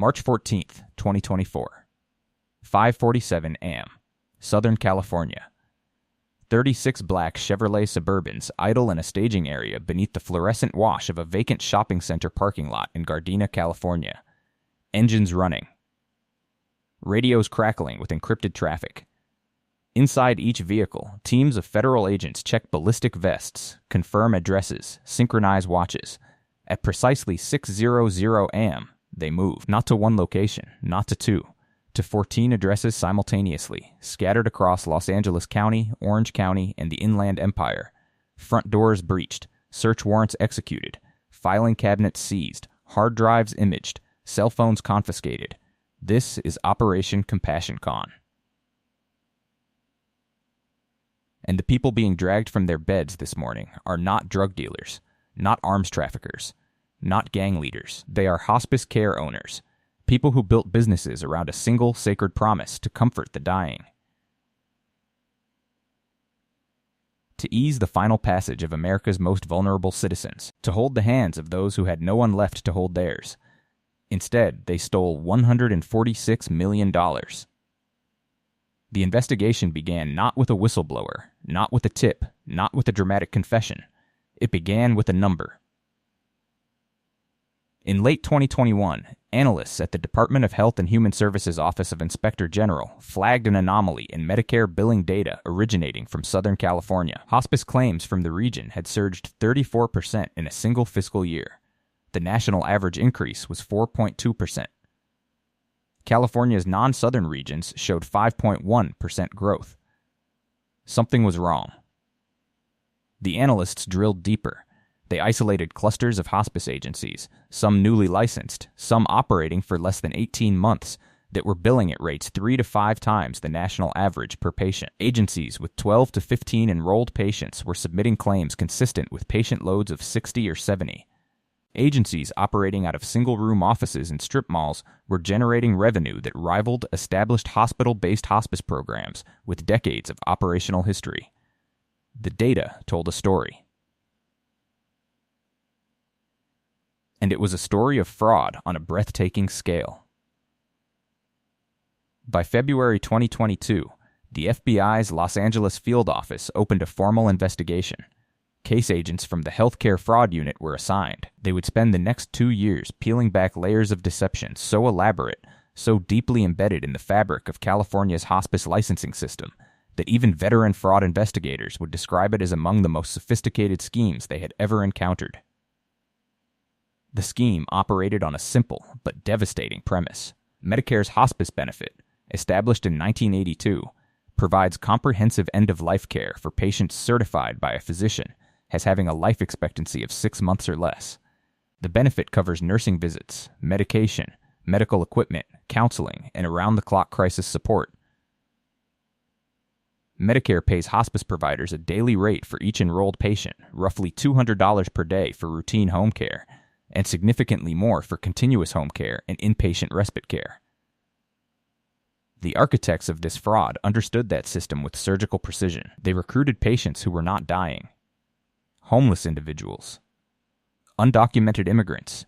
March 14th, 2024. 5:47 a.m. Southern California. 36 black Chevrolet Suburbans idle in a staging area beneath the fluorescent wash of a vacant shopping center parking lot in Gardena, California. Engines running. Radios crackling with encrypted traffic. Inside each vehicle, teams of federal agents check ballistic vests, confirm addresses, synchronize watches. At precisely 6:00 a.m., they move, not to one location, not to two, to 14 addresses simultaneously, scattered across Los Angeles County, Orange County, and the Inland Empire. Front doors breached, search warrants executed, filing cabinets seized, hard drives imaged, cell phones confiscated. This is Operation Compassion Con. And the people being dragged from their beds this morning are not drug dealers, not arms traffickers, not gang leaders. They are hospice care owners, people who built businesses around a single sacred promise to comfort the dying. To ease the final passage of America's most vulnerable citizens, to hold the hands of those who had no one left to hold theirs. Instead, they stole $146 million. The investigation began not with a whistleblower, not with a tip, not with a dramatic confession. It began with a number. In late 2021, analysts at the Department of Health and Human Services Office of Inspector General flagged an anomaly in Medicare billing data originating from Southern California. Hospice claims from the region had surged 34% in a single fiscal year. The national average increase was 4.2%. California's non-southern regions showed 5.1% growth. Something was wrong. The analysts drilled deeper. They isolated clusters of hospice agencies, some newly licensed, some operating for less than 18 months, that were billing at rates 3 to 5 times the national average per patient. Agencies with 12 to 15 enrolled patients were submitting claims consistent with patient loads of 60 or 70. Agencies operating out of single-room offices in strip malls were generating revenue that rivaled established hospital-based hospice programs with decades of operational history. The data told a story. And it was a story of fraud on a breathtaking scale. By February 2022, the FBI's Los Angeles field office opened a formal investigation. Case agents from the Healthcare Fraud Unit were assigned. They would spend the next 2 years peeling back layers of deception so elaborate, so deeply embedded in the fabric of California's hospice licensing system, that even veteran fraud investigators would describe it as among the most sophisticated schemes they had ever encountered. The scheme operated on a simple but devastating premise. Medicare's hospice benefit, established in 1982, provides comprehensive end-of-life care for patients certified by a physician as having a life expectancy of 6 months or less. The benefit covers nursing visits, medication, medical equipment, counseling, and around-the-clock crisis support. Medicare pays hospice providers a daily rate for each enrolled patient, roughly $200 per day for routine home care, and significantly more for continuous home care and inpatient respite care. The architects of this fraud understood that system with surgical precision. They recruited patients who were not dying. Homeless individuals, undocumented immigrants,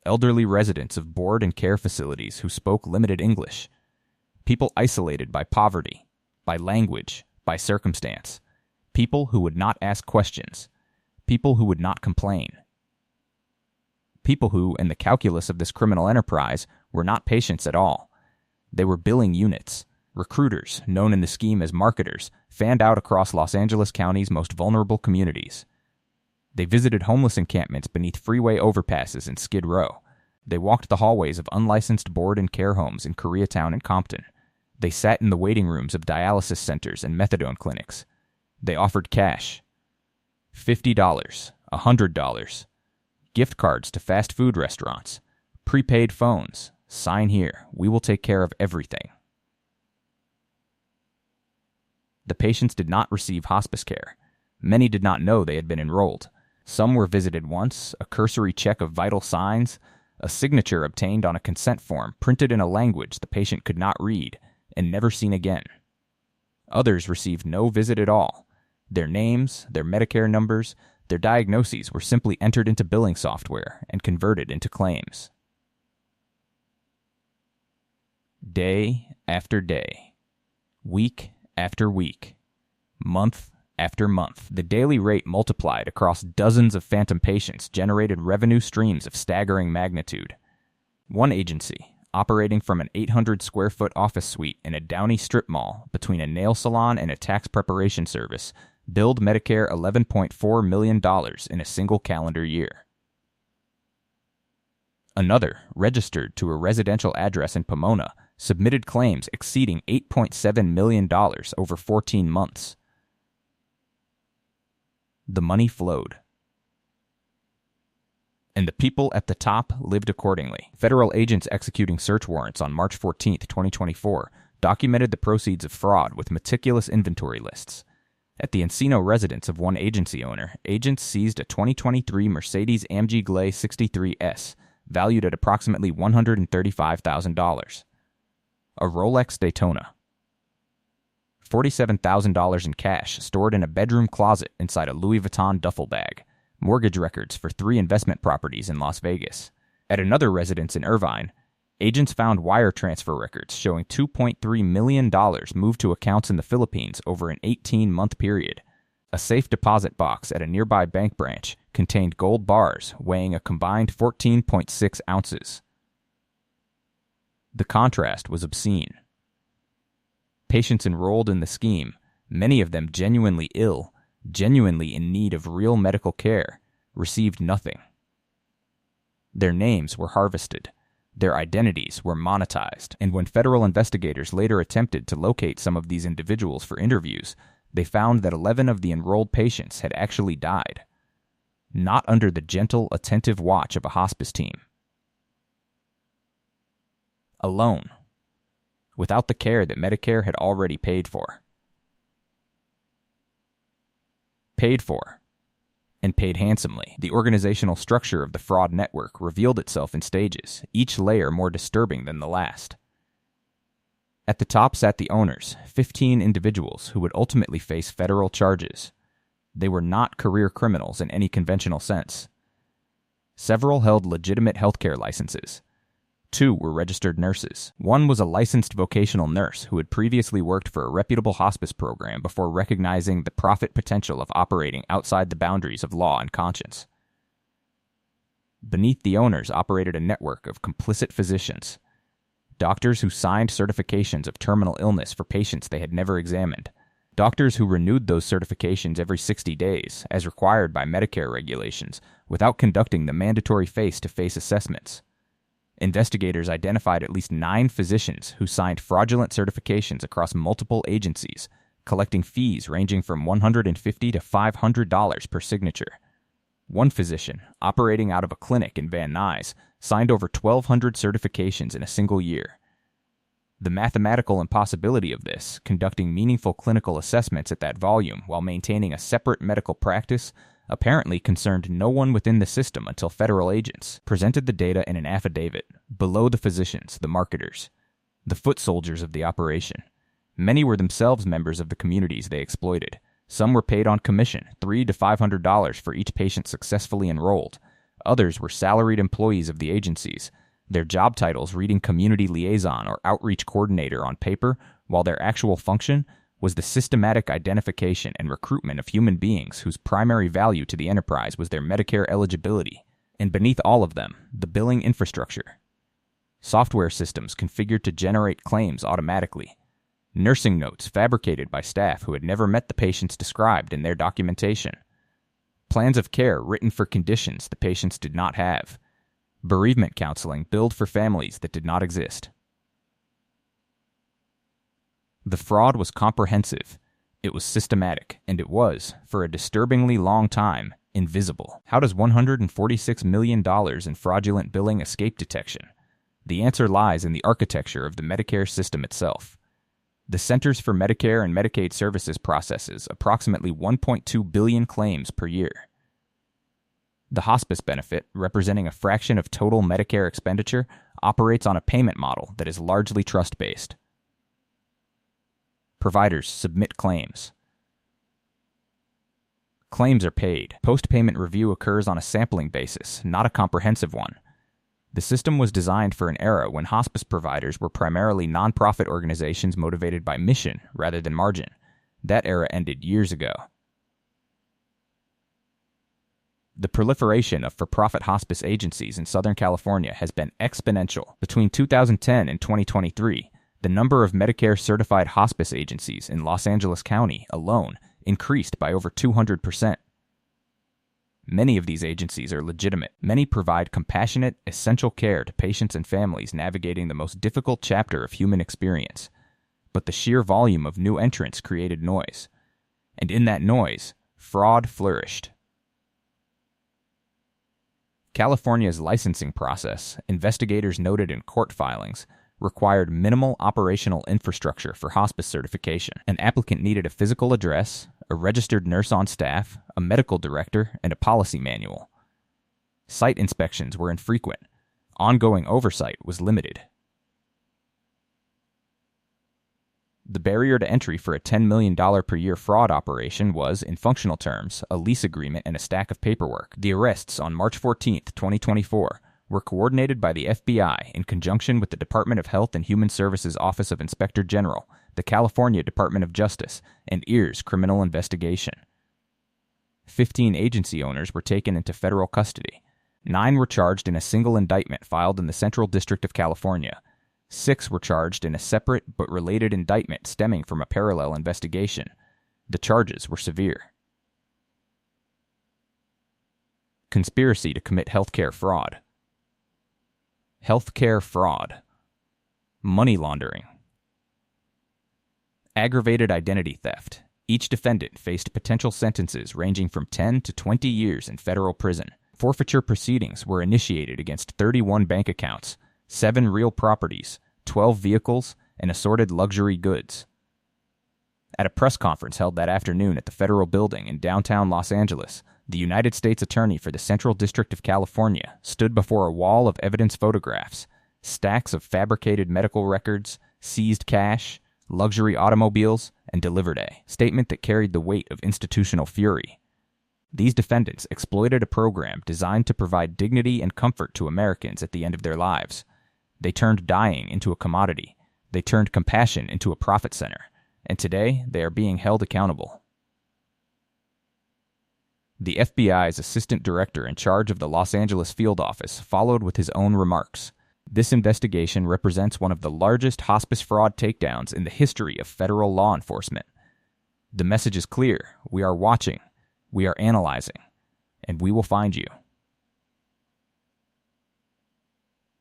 elderly residents of board and care facilities who spoke limited English, people isolated by poverty, by language, by circumstance, people who would not ask questions, people who would not complain, people who, in the calculus of this criminal enterprise, were not patients at all. They were billing units. Recruiters, known in the scheme as marketers, fanned out across Los Angeles County's most vulnerable communities. They visited homeless encampments beneath freeway overpasses in Skid Row. They walked the hallways of unlicensed board and care homes in Koreatown and Compton. They sat in the waiting rooms of dialysis centers and methadone clinics. They offered cash. $50, $100, gift cards to fast food restaurants, prepaid phones. Sign here. We will take care of everything. The patients did not receive hospice care. Many did not know they had been enrolled. Some were visited once, a cursory check of vital signs, a signature obtained on a consent form printed in a language the patient could not read, and never seen again. Others received no visit at all. Their names, their Medicare numbers, their diagnoses were simply entered into billing software and converted into claims. Day after day, week after week, month after month, the daily rate multiplied across dozens of phantom patients generated revenue streams of staggering magnitude. One agency, operating from an 800-square-foot office suite in a Downey strip mall between a nail salon and a tax preparation service, billed Medicare $11.4 million in a single calendar year. Another, registered to a residential address in Pomona, submitted claims exceeding $8.7 million over 14 months. The money flowed. And the people at the top lived accordingly. Federal agents executing search warrants on March 14, 2024, documented the proceeds of fraud with meticulous inventory lists. At the Encino residence of one agency owner, agents seized a 2023 Mercedes-AMG GLE 63S, valued at approximately $135,000. A Rolex Daytona. $47,000 in cash stored in a bedroom closet inside a Louis Vuitton duffel bag. Mortgage records for 3 investment properties in Las Vegas. At another residence in Irvine, agents found wire transfer records showing $2.3 million moved to accounts in the Philippines over an 18-month period. A safe deposit box at a nearby bank branch contained gold bars weighing a combined 14.6 ounces. The contrast was obscene. Patients enrolled in the scheme, many of them genuinely ill, genuinely in need of real medical care, received nothing. Their names were harvested. Their identities were monetized, and when federal investigators later attempted to locate some of these individuals for interviews, they found that 11 of the enrolled patients had actually died, not under the gentle, attentive watch of a hospice team. Alone, without the care that Medicare had already paid for. Paid for, and paid handsomely. The organizational structure of the fraud network revealed itself in stages, each layer more disturbing than the last. At the top sat the owners, 15 individuals who would ultimately face federal charges. They were not career criminals in any conventional sense. Several held legitimate healthcare licenses. 2 were registered nurses. 1 was a licensed vocational nurse who had previously worked for a reputable hospice program before recognizing the profit potential of operating outside the boundaries of law and conscience. Beneath the owners operated a network of complicit physicians, doctors who signed certifications of terminal illness for patients they had never examined, doctors who renewed those certifications every 60 days, as required by Medicare regulations, without conducting the mandatory face-to-face assessments. Investigators identified at least 9 physicians who signed fraudulent certifications across multiple agencies, collecting fees ranging from $150 to $500 per signature. One physician, operating out of a clinic in Van Nuys, signed over 1,200 certifications in a single year. The mathematical impossibility of this, conducting meaningful clinical assessments at that volume while maintaining a separate medical practice, apparently concerned no one within the system until federal agents presented the data in an affidavit, below the physicians, the marketers, the foot soldiers of the operation. Many were themselves members of the communities they exploited. Some were paid on commission, $300 to $500 for each patient successfully enrolled. Others were salaried employees of the agencies, their job titles reading community liaison or outreach coordinator on paper, while their actual function was the systematic identification and recruitment of human beings whose primary value to the enterprise was their Medicare eligibility, and beneath all of them, the billing infrastructure. Software systems configured to generate claims automatically. Nursing notes fabricated by staff who had never met the patients described in their documentation. Plans of care written for conditions the patients did not have. Bereavement counseling billed for families that did not exist. The fraud was comprehensive, it was systematic, and it was, for a disturbingly long time, invisible. How does $146 million in fraudulent billing escape detection? The answer lies in the architecture of the Medicare system itself. The Centers for Medicare and Medicaid Services processes approximately 1.2 billion claims per year. The hospice benefit, representing a fraction of total Medicare expenditure, operates on a payment model that is largely trust-based. Providers submit claims. Claims are paid. Post-payment review occurs on a sampling basis, not a comprehensive one. The system was designed for an era when hospice providers were primarily nonprofit organizations motivated by mission rather than margin. That era ended years ago. The proliferation of for-profit hospice agencies in Southern California has been exponential. Between 2010 and 2023, the number of Medicare-certified hospice agencies in Los Angeles County alone increased by over 200%. Many of these agencies are legitimate. Many provide compassionate, essential care to patients and families navigating the most difficult chapter of human experience. But the sheer volume of new entrants created noise. And in that noise, fraud flourished. California's licensing process, investigators noted in court filings, required minimal operational infrastructure for hospice certification. An applicant needed a physical address, a registered nurse on staff, a medical director, and a policy manual. Site inspections were infrequent. Ongoing oversight was limited. The barrier to entry for a $10 million per year fraud operation was, in functional terms, a lease agreement and a stack of paperwork. The arrests on March 14, 2024, were coordinated by the FBI in conjunction with the Department of Health and Human Services Office of Inspector General, the California Department of Justice, and EAR's Criminal Investigation. 15 agency owners were taken into federal custody. 9 were charged in a single indictment filed in the Central District of California. 6 were charged in a separate but related indictment stemming from a parallel investigation. The charges were severe. Conspiracy to commit healthcare fraud. Healthcare fraud. Money laundering. Aggravated identity theft. Each defendant faced potential sentences ranging from 10 to 20 years in federal prison. Forfeiture proceedings were initiated against 31 bank accounts, 7 real properties, 12 vehicles, and assorted luxury goods. At a press conference held that afternoon at the federal building in downtown Los Angeles, the United States Attorney for the Central District of California stood before a wall of evidence photographs, stacks of fabricated medical records, seized cash, luxury automobiles, and delivered a statement that carried the weight of institutional fury. These defendants exploited a program designed to provide dignity and comfort to Americans at the end of their lives. They turned dying into a commodity. They turned compassion into a profit center. And today, they are being held accountable. The FBI's assistant director in charge of the Los Angeles field office followed with his own remarks. This investigation represents one of the largest hospice fraud takedowns in the history of federal law enforcement. The message is clear. We are watching. We are analyzing. And we will find you.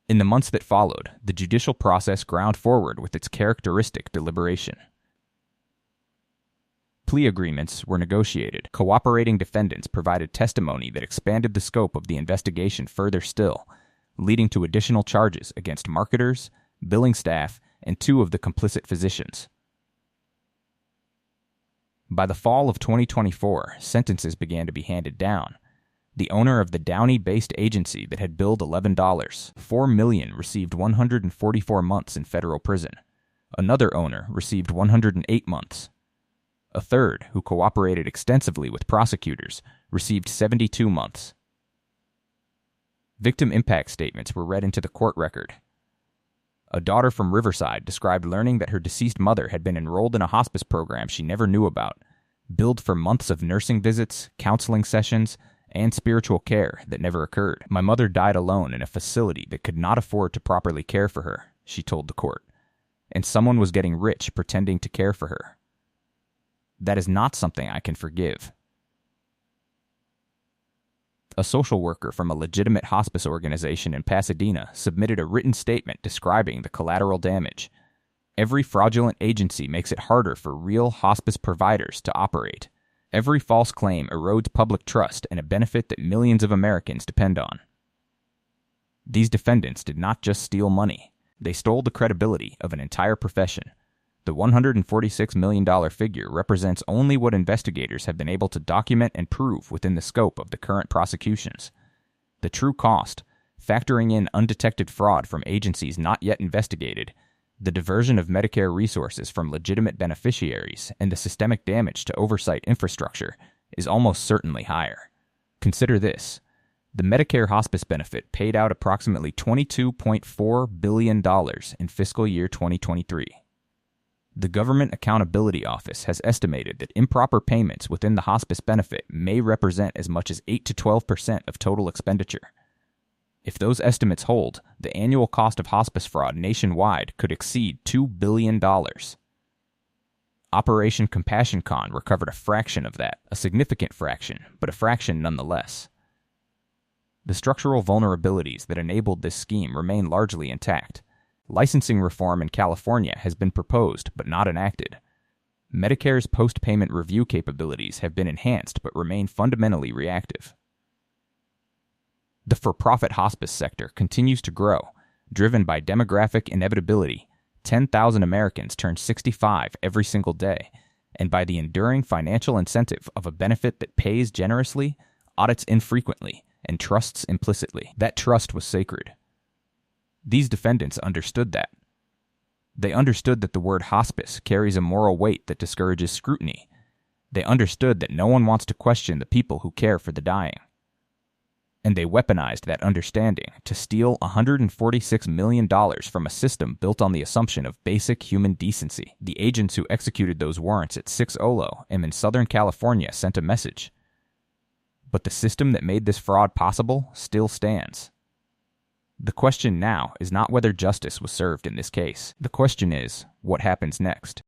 In the months that followed, the judicial process ground forward with its characteristic deliberation. Plea agreements were negotiated. Cooperating defendants provided testimony that expanded the scope of the investigation further still, leading to additional charges against marketers, billing staff, and 2 of the complicit physicians. By the fall of 2024, sentences began to be handed down. The owner of the Downey-based agency that had billed $11, $4 million received 144 months in federal prison. Another owner received 108 months. A third, who cooperated extensively with prosecutors, received 72 months. Victim impact statements were read into the court record. A daughter from Riverside described learning that her deceased mother had been enrolled in a hospice program she never knew about, billed for months of nursing visits, counseling sessions, and spiritual care that never occurred. My mother died alone in a facility that could not afford to properly care for her, she told the court, and someone was getting rich pretending to care for her. That is not something I can forgive. A social worker from a legitimate hospice organization in Pasadena submitted a written statement describing the collateral damage. Every fraudulent agency makes it harder for real hospice providers to operate. Every false claim erodes public trust and a benefit that millions of Americans depend on. These defendants did not just steal money. They stole the credibility of an entire profession. The $146 million figure represents only what investigators have been able to document and prove within the scope of the current prosecutions. The true cost, factoring in undetected fraud from agencies not yet investigated, the diversion of Medicare resources from legitimate beneficiaries, and the systemic damage to oversight infrastructure, is almost certainly higher. Consider this. The Medicare hospice benefit paid out approximately $22.4 billion in fiscal year 2023. The Government Accountability Office has estimated that improper payments within the hospice benefit may represent as much as 8 to 12% of total expenditure. If those estimates hold, the annual cost of hospice fraud nationwide could exceed $2 billion. Operation Compassion Con recovered a fraction of that, a significant fraction, but a fraction nonetheless. The structural vulnerabilities that enabled this scheme remain largely intact. Licensing reform in California has been proposed but not enacted. Medicare's post-payment review capabilities have been enhanced but remain fundamentally reactive. The for-profit hospice sector continues to grow, driven by demographic inevitability. 10,000 Americans turn 65 every single day, and by the enduring financial incentive of a benefit that pays generously, audits infrequently, and trusts implicitly. That trust was sacred. These defendants understood that. They understood that the word hospice carries a moral weight that discourages scrutiny. They understood that no one wants to question the people who care for the dying. And they weaponized that understanding to steal $146 million from a system built on the assumption of basic human decency. The agents who executed those warrants at 6 Olo and in Southern California sent a message. But the system that made this fraud possible still stands. The question now is not whether justice was served in this case. The question is, what happens next?